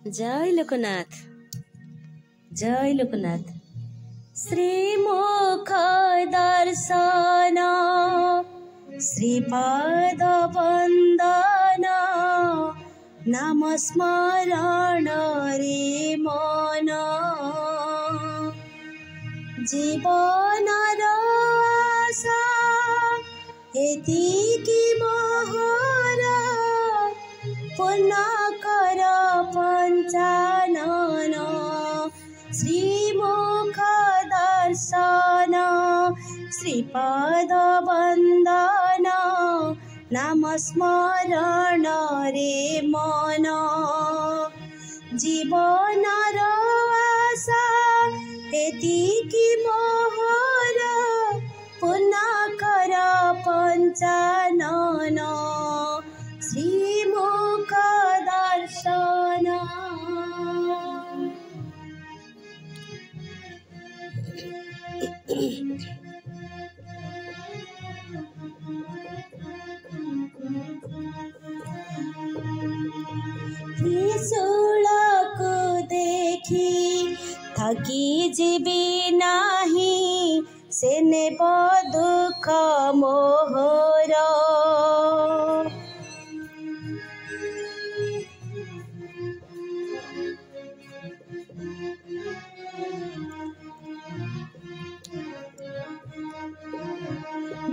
जय लोकनाथ, जय लोकनाथ। श्रीमुख दर्शन श्रीपाद वंदन नाम स्मरण रे मन जीवन आशा एतिकी मोहर पूर्ण कर पंचानन श्रीमुख दर्शन श्रीपाद वंदन नाम स्मरण रे मन जीवन आशा एतिकी मोहर पूर्ण कर पंचानन श्रीमुख दर्शन। त्रिशूलको देखि थकी जीवी नाही से नेब दुख मोहर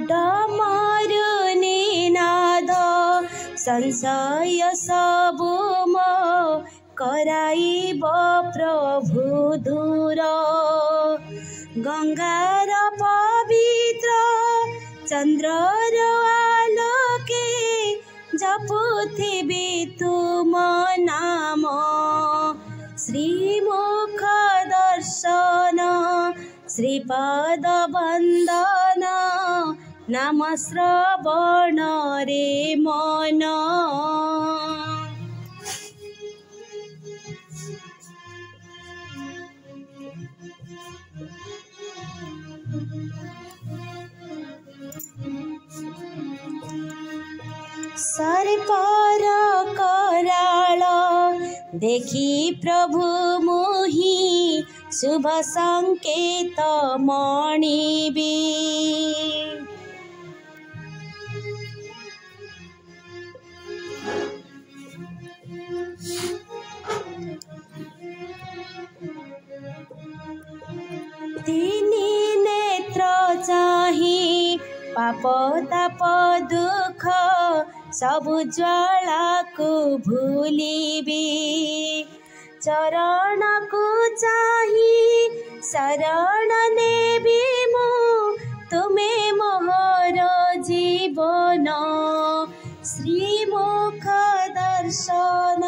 डमरु निनाद संशय सबु म कराइब प्रभु दूर गंगार पवित्र चंद्रर आलोके जपुथिबि तुम नाम श्रीमुख दर्शन श्रीपाद वंदन नाम श्रवण रे मन सर्पर कराल देखि प्रभु मोहि शुभ संकेत मणिबी तिनी नेत्र चाही पाप ताप दुख सबु ज्वाला को भूलिबी चरण को चाही शरण नेबी मु तुमे मोहर जीवन श्रीमुख दर्शन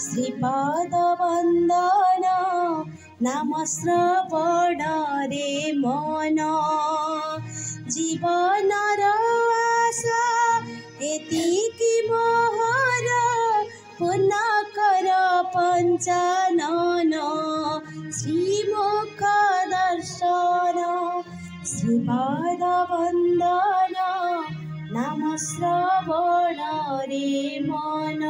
श्रीपाद वंदन नाम श्रवण रे मन जीवन आशा एतिकी मोहर पूर्ण कर पंचानन श्रीमुख दर्शन श्रीपाद वंदन नाम श्रवण रे मन।